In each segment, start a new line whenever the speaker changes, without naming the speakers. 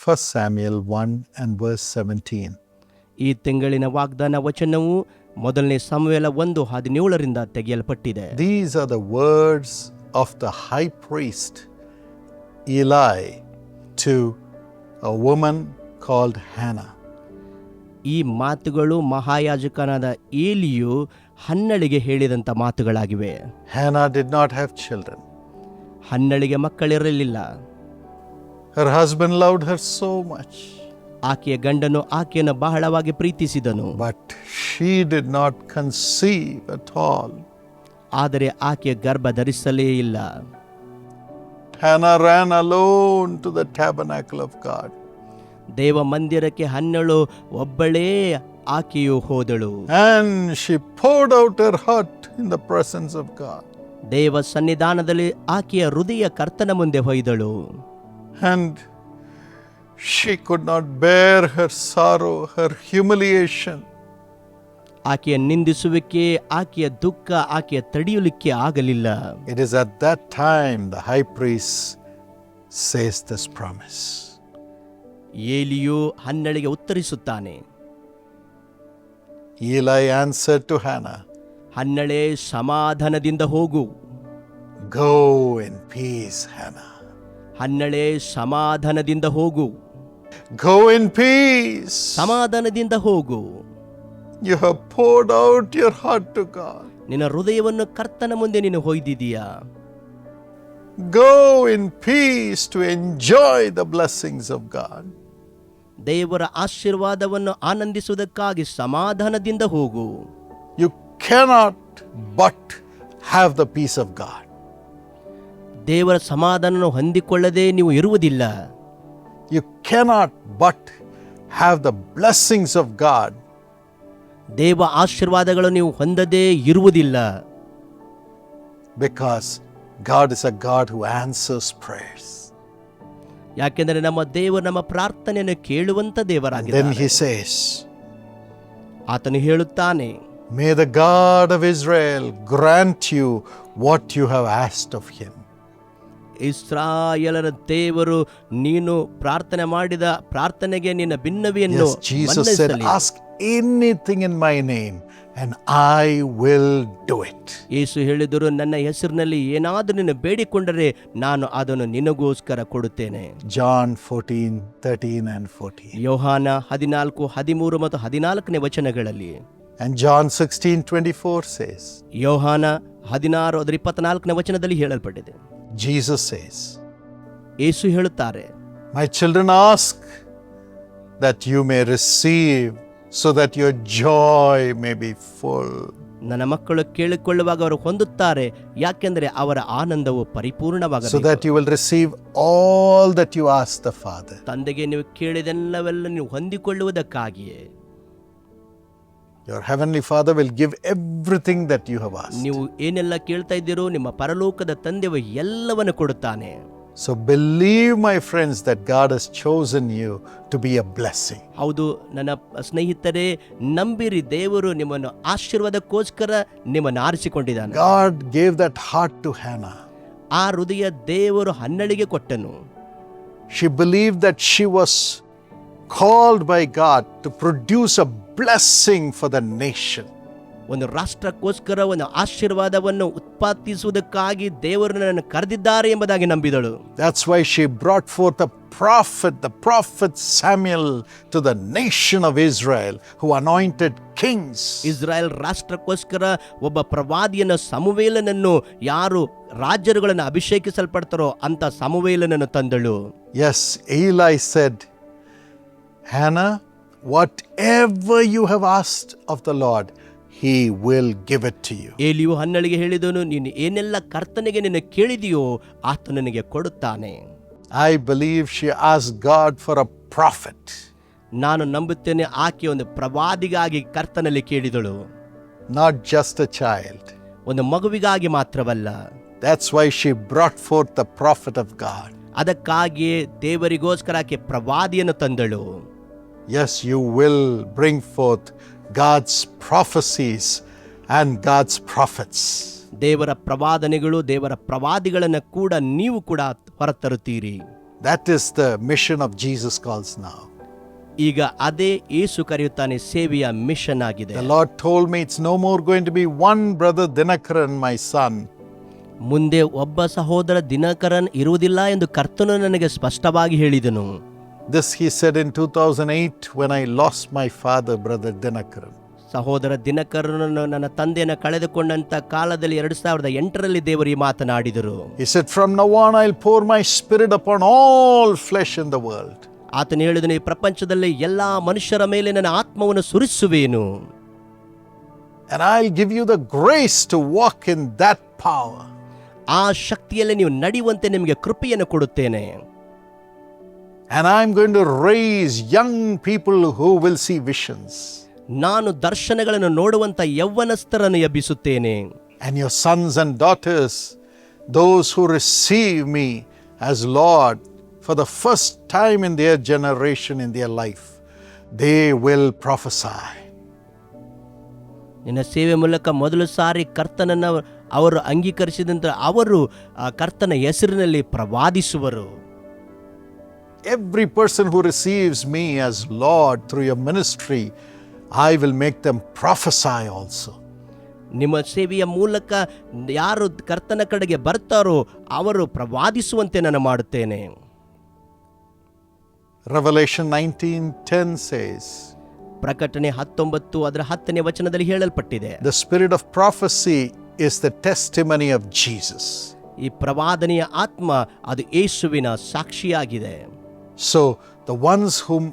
1 Samuel 1 and verse 17.
ಈ ತಿಂಗಳಿನ ವಾಗ್ದಾನ ವಚನವು ಮೊದಲನೇ ಸಮುವೇಲ 1:17 ತೆಗೆಯಲ್ಪಟ್ಟಿದೆ.
These are the words of the high priest Eli to a woman called Hannah.
ಈ ಮಾತುಗಳು ಮಹಾಯಾಜಕನಾದ ಏಲಿಯು ಹನ್ನಳಿಗೆ ಹೇಳಿದಂಥ ಮಾತುಗಳಾಗಿವೆ.
Hannah did not have children.
ಹನ್ನಳಿಗೆ ಮಕ್ಕಳಿರಲಿಲ್ಲ.
Her husband loved her so much.
ಆಕೆಯ ಗಂಡನು ಆಕೆಯನ್ನು ಬಹಳವಾಗಿ ಪ್ರೀತಿಸಿದನು.
But she did not conceive at all.
ಆದರೆ ಆಕೆಯ ಗರ್ಭ ಧರಿಸಲೇ ಇಲ್ಲ.
Hannah ran alone to the tabernacle of God.
ದೇವ ಮಂದಿರಕ್ಕೆ ಹನ್ನಳು ಒಬ್ಬಳೇ ಆಕೆಯು ಹೋದಳು.
And she poured out her heart in the presence of God.
ದೇವ ಸನ್ನಿಧಾನದಲ್ಲಿ ಆಕೆಯ ಹೃದಯ ಕರ್ತನ ಮುಂದೆ ಹೊಯ್ದಳು.
And she could not bear her sorrow, her humiliation.
ಆಕೆಯ ನಿಂದಿಸುವಿಕೆ, ಆಕೆಯ ದುಃಖ, ಆಕೆಯ ತಡೆಯಲಿಕ್ಕೆ ಆಗಲಿಲ್ಲ.
It is at that time the high priest says this promise.
ಏಲಿಯು ಹನ್ನಳಿಗೆ ಉತ್ತರಿಸುತ್ತಾನೆ.
Eli answered to Hannah,
ಹನ್ನಳೆ, ಸಮಾಧಾನದಿಂದ ಹೋಗು.
Go in peace, Hannah.
ಹನ್ನಳೆ, ಸಮಾಧಾನದಿಂದ ಹೋಗು.
Go in peace.
ಸಮಾಧಾನದಿಂದ ಹೋಗು.
You have poured out your heart to God.
ನಿನ್ನ ಹೃದಯವನ್ನು ಕರ್ತನ ಮುಂದೆ ನೀನು ಹೊಯ್ದಿದೀಯಾ.
Go in peace to enjoy the blessings of God.
ದೇವರ ಆಶೀರ್ವಾದವನ್ನು ಆನಂದಿಸುವುದಕ್ಕಾಗಿ ಸಮಾಧಾನದಿಂದ ಹೋಗು.
You cannot but have the peace of God.
ದೇವರ ಸಮಾಧಾನವನ್ನು ಹೊಂದಿಕೊಳ್ಳದೆ ನೀವು ಇರುವುದಿಲ್ಲ.
You cannot but have the blessings of God.
ದೇವ ಆಶೀರ್ವಾದಗಳು ನೀವು ಹೊಂದದೇ ಇರುವುದಿಲ್ಲ.
Because God is a God who answers prayers.
ಯಾಕೆಂದರೆ ನಮ್ಮ ದೇವರು ನಮ್ಮ ಪ್ರಾರ್ಥನೆಯನ್ನು ಕೇಳುವಂತ
Then
ದೇವರಾಗಿದ್ದಾನೆ.
he says,
ಆತನು ಹೇಳುತ್ತಾನೆ,
May the God of Israel grant you what you have asked of him.
ಇಸ್ರಾಯೇಲರ ದೇವರು ನೀನು ಪ್ರಾರ್ಥನೆ ಮಾಡಿದ ಪ್ರಾರ್ಥನೆಗೆ ನಿನ್ನ ಭಿನ್ನವಿಯನ್ನು
Yes, Jesus said, ask anything in my name and I will do it.
ಯೇಸು ಹೇಳಿದರು, ನನ್ನ ಹೆಸರಿನಲ್ಲಿ ಏನಾದರೂ ನೀನು ಬೇಡಿಕೊಂಡರೆ ನಾನು ಅದನ್ನು ನಿನಗೋಸ್ಕರ ಕೊಡುತ್ತೇನೆ.
John 14:13 and 14.
ಯೋಹಾನ 14, 13 ಮತ್ತು 14 ವಚನಗಳಲ್ಲಿ.
And John 16:24 says,
ಯೋಹಾನ 16 24 ವಚನದಲ್ಲಿ ಹೇಳಲ್ಪಟ್ಟಿದೆ.
Jesus says,
ಯೇಸು ಹೇಳುತ್ತಾರೆ,
My children, ask that you may receive, so that your joy may be full.
ನನ್ನ ಮಕ್ಕಳು ಕೇಳಿಕೊಳ್ಳುವಾಗ ಅವರು ಹೊಂದುತ್ತಾರೆ, ಯಾಕೆಂದರೆ ಅವರ ಆನಂದವು
So
ಪರಿಪೂರ್ಣವಾಗಬೇಕು.
that you will receive all that you ask the Father.
ತಂದೆಗೆ ನೀವು ಕೇಳಿದೆಲ್ಲವೆಲ್ಲ ನೀವು ಹೊಂದಿಕೊಳ್ಳುವುದಕ್ಕಾಗಿಯೇ.
Your heavenly Father will give everything that you have asked.
ನೀವು ಏನೆಲ್ಲ ಕೇಳ್ತಾ ಇದ್ದೀರೋ ನಿಮ್ಮ ಪರಲೋಕದ ತಂದೆಯು ಎಲ್ಲವನ್ನು ಕೊಡುತ್ತಾನೆ.
So believe, my friends, that God has chosen you to be a blessing.
ಹೌದು ನನ್ನ ಸ್ನೇಹಿತರೆ, ನಂಬಿರಿ, ದೇವರು ನಿಮ್ಮನ್ನು ಆಶೀರ್ವಾದಕ್ಕೋಸ್ಕರ ನಿಮ್ಮನ್ನು ಆರಿಸಿಕೊಂಡಿದ್ದಾನೆ.
God gave that heart to Hannah.
ಆ ಹೃದಯ ದೇವರು ಹನ್ನಳಿಗೆ ಕೊಟ್ಟನು.
She believed that she was called by God to produce a blessing for the nation.
ಒಂದು ರಾಷ್ಟ್ರಕ್ಕೋಸ್ಕರ ಒಂದು ಆಶೀರ್ವಾದವನ್ನು ಉತ್ಪಾದಿಸುವುದಕ್ಕಾಗಿ ದೇವರು ನನ್ನನ್ನು ಕರೆದಿದ್ದಾರೆ ಎಂಬುದಾಗಿ ನಂಬಿದಳು.
That's why she brought forth the prophet Samuel to the nation of Israel, who anointed kings.
Israel ರಾಷ್ಟ್ರಕ್ಕೋಸ್ಕರ ಒಬ್ಬ ಪ್ರವಾದಿಯನ್ನು, ಸಮುವೇಲನನ್ನು, ಯಾರು ರಾಜರುಗಳನ್ನು ಅಭಿಷೇಕಿಸಲ್ಪಡ್ತಾರೋ ಅಂತ ಸಮುವೇಲನನ್ನು ತಂದಳು.
Yes, Eli said, Hannah, whatever you have asked of the Lord, He will give it to you.
ಏಲಿಯು ಹನ್ನಳಿಗೆ ಹೇಳಿದನು, ನೀನು ಏನೆಲ್ಲ ಕರ್ತನಿಗೆ ನಿನ್ನ ಕೇಳಿದೆಯೋ ಆತ ನನಗೆ ಕೊಡುತ್ತಾನೆ.
I believe she asked God for a prophet.
ನಾನು ನಂಬುತ್ತೇನೆ ಆಕೆ ಒಂದು ಪ್ರವಾದಿಗಾಗಿ ಕರ್ತನಲ್ಲಿ ಕೇಳಿದಳು,
not just a child.
ಒಂದು ಮಗುವಿಗಾಗಿ ಮಾತ್ರವಲ್ಲ.
That's why she brought forth the prophet of God.
ಅದಕ್ಕಾಗಿಯೇ ದೇವರಿಗೋಸ್ಕರ ಆಕೆ ಪ್ರವಾದಿಯನ್ನು ತಂದಳು.
Yes, you will bring forth God's prophecies and God's prophets.
ದೇವರ ಪ್ರವಾದನೆಗಳು, ದೇವರ ಪ್ರವಾದಿಗಳನ್ನು ಕೂಡ ನೀವು ಕೂಡ ಹೊರತರುತ್ತೀರಿ.
That is the mission of Jesus calls now.
ಈಗ ಅದೇ ಯೇಸು ಕರೆಯುತ್ತಾನೆ ಸೇವೆಯ ಮಿಷನ್ ಆಗಿದೆ.
The Lord told me it's no more going to be one brother Dinakaran, my son.
ಮುಂದೆ ಒಬ್ಬ ಸಹೋದರ ದಿನಕರನ್ ಇರುವುದಿಲ್ಲ ಎಂದು ಕರ್ತನು ನನಗೆ ಸ್ಪಷ್ಟವಾಗಿ ಹೇಳಿದನು.
This he said in 2008 when I lost my father, brother Dinakaran.
ಸಹೋದರ ದಿನಕರನನ್ನು ನನ್ನ ತಂದೆಯನ್ನು ಕಳೆದುಕೊಂಡಂತ ಕಾಲದಲ್ಲಿ 2008ರಲ್ಲಿ ದೇವರು ಈ ಮಾತನಾಡಿದರು.
He said, from now on I'll pour my spirit upon all flesh in the world.
ಆತನು ಹೇಳಿದನು, ಈ ಪ್ರಪಂಚದಲ್ಲಿ ಎಲ್ಲಾ ಮನುಷ್ಯರ ಮೇಲೆ ನನ್ನ ಆತ್ಮವನ್ನು ಸುರಿಸುವೆನು.
And I'll give you the grace to walk in that power.
ಆ ಶಕ್ತಿಯಲ್ಲಿ ನೀವು ನಡೆಯುವಂತೆ ನಿಮಗೆ ಕೃಪೆಯನ್ನು ಕೊಡುತ್ತೇನೆ.
And I'm going to raise young people who will see visions.
ನಾನು ದರ್ಶನಗಳನ್ನು ನೋಡುವಂತ ಯೌವನಸ್ಥರನ್ನು ಎಬ್ಬಿಸುತ್ತೇನೆ.
And your sons and daughters, those who receive me as Lord for the first time in their generation, in their life, they will prophesy.
ನಿನ್ನ ಸೇವೆ ಮೂಲಕ ಮೊದಲು ಸಾರಿ ಕರ್ತನನ್ನು ಅವರು ಅಂಗೀಕರಿಸಿದಂತ ಅವರು ಕರ್ತನ ಹೆಸರಿನಲ್ಲಿ ಪ್ರವಾದಿಸುವರು.
Every person who receives me as Lord through your ministry, I will make them prophesy also.
ನಿಮ್ಮ ಸೇವೆಯ ಮೂಲಕ ಯಾರು ಕರ್ತನ ಕಡೆಗೆ ಬರ್ತಾರೋ ಅವರು ಪ್ರವಾದಿಸುವಂತೆ ನಾನು ಮಾಡುತ್ತೇನೆ.
Revelation 19:10 says,
ಪ್ರಕಟಣೆ 19 ಅದರ 10ನೇ ವಚನದಲ್ಲಿ ಹೇಳಲ್ಪಟ್ಟಿದೆ,
the spirit of prophecy is the testimony of Jesus.
ಈ ಪ್ರವಾದನೆಯ ಆತ್ಮ ಅದು ಯೇಸುವಿನ ಸಾಕ್ಷಿಯಾಗಿದೆ.
So the ones whom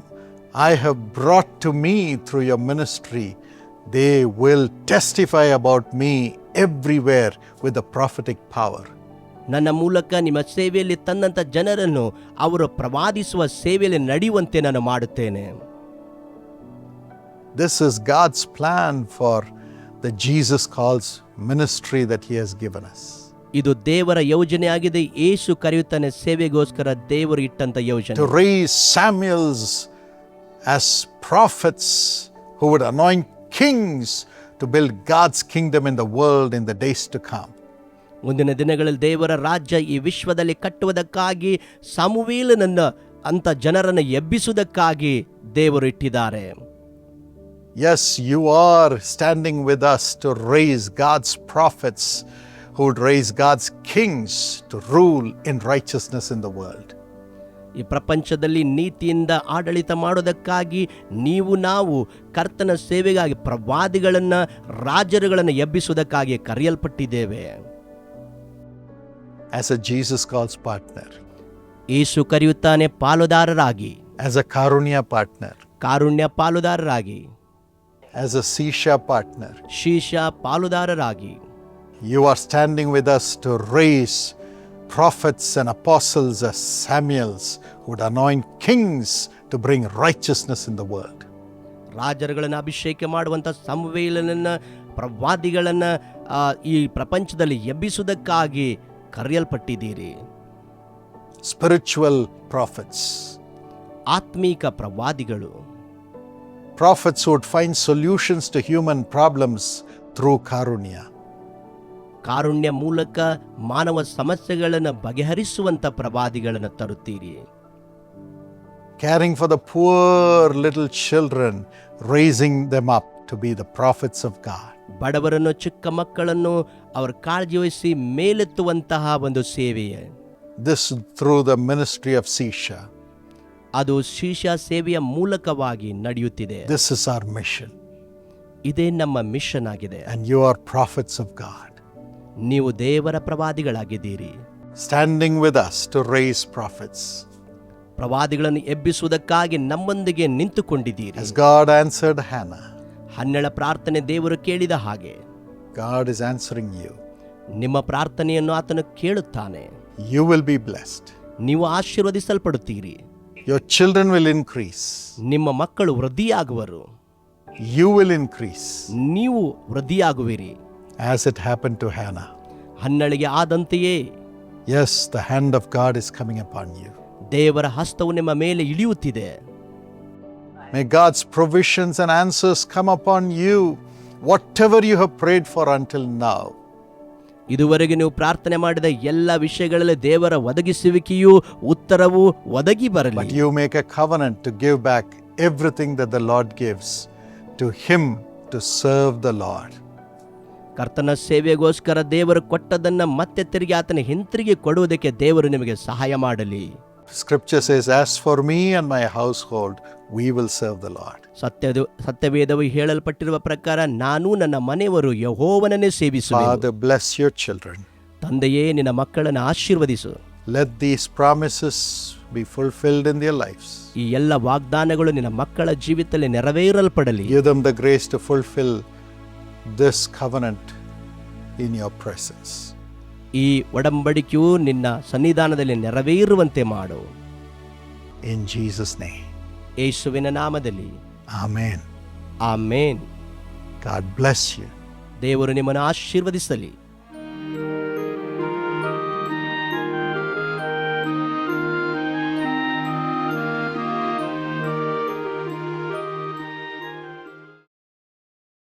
I have brought to me through your ministry, they will testify about me everywhere with the prophetic power.
ನನ್ನ ಮೂಲಕ ನಿಮ್ಮ ಸೇವೆಯಲ್ಲಿ ತಂದಂತ ಜನರನ್ನು ಅವರು ಪ್ರವಾದಿಸುವ ಸೇವೆಯಲ್ಲಿ ನಡೆಯುವಂತೆ ನಾನು ಮಾಡುತ್ತೇನೆ.
This is God's plan for the Jesus Calls ministry that He has given us.
ಇದು ದೇವರ ಯೋಜನೆ ಆಗಿದೆ. ಯೇಸು ಕರೆಯುತ್ತಾನೆ ಸೇವೆಗೋಸ್ಕರ ದೇವರು ಇಟ್ಟಂತ ಯೋಜನೆ.
To raise Samuels as prophets who would anoint kings to build God's kingdom in the world in the days to come.
ಮುಂದಿನ ದಿನಗಳಲ್ಲಿ ದೇವರ ರಾಜ್ಯ ಈ ವಿಶ್ವದಲ್ಲಿ ಕಟ್ಟುವುದಕ್ಕಾಗಿ ಸಮುವೇಲನನ್ನ ಅಂತ ಜನರನ್ನು ಎಬ್ಬಿಸುವುದಕ್ಕಾಗಿ ದೇವರು ಇಟ್ಟಿದ್ದಾರೆ.
Yes, you are standing with us to raise God's prophets who would raise God's kings to rule in righteousness in the world.
ಈ ಪ್ರಪಂಚದಲ್ಲಿ ನೀತಿಯಿಂದ ಆಡಳಿತ ಮಾಡೋದಕ್ಕಾಗಿ ನಾವು ಕರ್ತನ ಸೇವೆಗಾಗಿ ಪ್ರವಾದಿಗಳನ್ನ ರಾಜರುಗಳನ್ನು ಎಬ್ಬಿಸುವುದಕ್ಕಾಗಿ ಕರೆಯಲ್ಪಟ್ಟಿದ್ದೇವೆ.
As a Jesus Calls partner,
Yesu ಕರೆಯುತ್ತಾನೆ ಪಾಲುದಾರರಾಗಿ,
as a Karunya partner,
Karunya ಪಾಲುದಾರರಾಗಿ,
as a Sisha partner,
ಶೀಶ ಪಾಲುದಾರರಾಗಿ.
you are standing with us to raise prophets and apostles as Samuels who would anoint kings to bring righteousness in the world.
ರಾಜರುಗಳನ್ನು ಅಭಿಷೇಕ ಮಾಡುವಂಥ ಸಮುವೇಲನನ್ನ ಪ್ರವಾದಿಗಳನ್ನ ಈ ಪ್ರಪಂಚದಲ್ಲಿ ಎಬ್ಬಿಸುವುದಕ್ಕಾಗಿ ಕರೆಯಲ್ಪಟ್ಟಿದ್ದೀರಿ.
Spiritual prophets,
ಆತ್ಮೀಕ ಪ್ರವಾದಿಗಳು,
prophets who would find solutions to human problems through Karunya.
ಕಾರುಣ್ಯ ಮೂಲಕ ಮಾನವ ಸಮಸ್ಯೆಗಳನ್ನು ಬಗೆಹರಿಸುವಂತ ಪ್ರವಾದಿಗಳನ್ನು ತರುತ್ತೀರಿ.
Caring for the poor little children, raising them up to be the prophets of God.
ಬಡವರನ್ನು, ಚಿಕ್ಕ ಮಕ್ಕಳನ್ನು ಅವರ ಕಾಳಜಿ ವಹಿಸಿ ಮೇಲೆತ್ತುವಂತಹ ಒಂದು ಸೇವೆಯೇ.
This through the ministry of Sisha.
ಅದು ಶೀಶ ಸೇವೆಯ ಮೂಲಕವಾಗಿ ನಡೆಯುತ್ತಿದೆ.
This is our mission.
ಇದೇ ನಮ್ಮ ಮಿಷನ್ ಆಗಿದೆ.
And you are prophets of God.
ನೀವು ದೇವರ ಪ್ರವಾದಿಗಳಾಗಿದ್ದೀರಿ.
Standing with us to raise prophets.
ಪ್ರವಾದಿಗಳನ್ನು ಎಬ್ಬಿಸುವುದಕ್ಕಾಗಿ ನಮ್ಮೊಂದಿಗೆ ನಿಂತುಕೊಂಡಿದ್ದೀರಿ.
As God answered Hannah,
ಹನ್ನೆಳ ಪ್ರಾರ್ಥನೆ ದೇವರು ಕೇಳಿದ ಹಾಗೆ
God is answering you.
ನಿಮ್ಮ ಪ್ರಾರ್ಥನೆಯನ್ನು ಆತನು ಕೇಳುತ್ತಾನೆ.
You will be blessed.
ನೀವು ಆಶೀರ್ವದಿಸಲ್ಪಡುತ್ತೀರಿ.
Your children will increase.
ನಿಮ್ಮ ಮಕ್ಕಳು ವೃದ್ಧಿಯಾಗುವರು.
You will increase.
ನೀವು ವೃದ್ಧಿಯಾಗುವಿರಿ.
As it happened to Hannah.
ಹನ್ನಳಿಗೆ ಆದಂತೆಯೇ
Yes, the hand of God is coming upon you.
ದೇವರ ಹಸ್ತವು ನಿಮ್ಮ ಮೇಲೆ ಇಳಿಯುತ್ತಿದೆ.
May God's provisions and answers come upon you, whatever you have prayed for until now.
ಇದುವರೆಗೆ ನೀವು ಪ್ರಾರ್ಥನೆ ಮಾಡಿದ ಎಲ್ಲ ವಿಷಯಗಳಲ್ಲಿ ದೇವರ ಒದಗಿಸುವಿಕೆಯೂ ಉತ್ತರವೂ ಒದಗಿ ಬರಲಿ.
But you make a covenant to give back everything that the Lord gives to Him to serve the Lord.
ಕರ್ತನ ಸೇವೆಗೋಸ್ಕರ ದೇವರು ಕೊಟ್ಟದನ್ನ ಮತ್ತೆ ತಿರುಗಿ ಆತನ ಹಿಂತಿರುಗಿ ಕೊಡುವುದಕ್ಕೆ ದೇವರು ನಿಮಗೆ ಸಹಾಯ ಮಾಡಲಿ.
Scripture says, as for me and my household, we will serve the Lord.
ಸತ್ಯವೇದವು ಹೇಳಲ್ಪಟ್ಟಿರುವ ಪ್ರಕಾರ ನಾನು ನನ್ನ ಮನೆಯವರು ಯೆಹೋವನನ್ನೇ ಸೇವಿಸುವೆನು.
Father, bless your children.
ತಂದೆಯೇ ನಿನ್ನ ಮಕ್ಕಳನ್ನು ಆಶೀರ್ವದಿಸು.
Let these promises be fulfilled in their lives.
ಈ ಎಲ್ಲ ವಾಗ್ದಾನಗಳು ನಿನ್ನ ಮಕ್ಕಳ ಜೀವಿತದಲ್ಲಿ ನೆರವೇರಲ್ಪಡಲಿ.
Give them the grace to fulfill this covenant in your presence.
ಈ ಒಡಂಬಡಿಕೆಯು ನಿನ್ನ ಸನ್ನಿಧಾನದಲ್ಲಿ ನೆರವೇರುವಂತೆ ಮಾಡು.
In Jesus' name.
ಯೇಸುವಿನ ನಾಮದಲ್ಲಿ.
Amen.
Amen.
God bless you.
ದೇವರು ನಿಮ್ಮನ್ನು ಆಶೀರ್ವದಿಸಲಿ.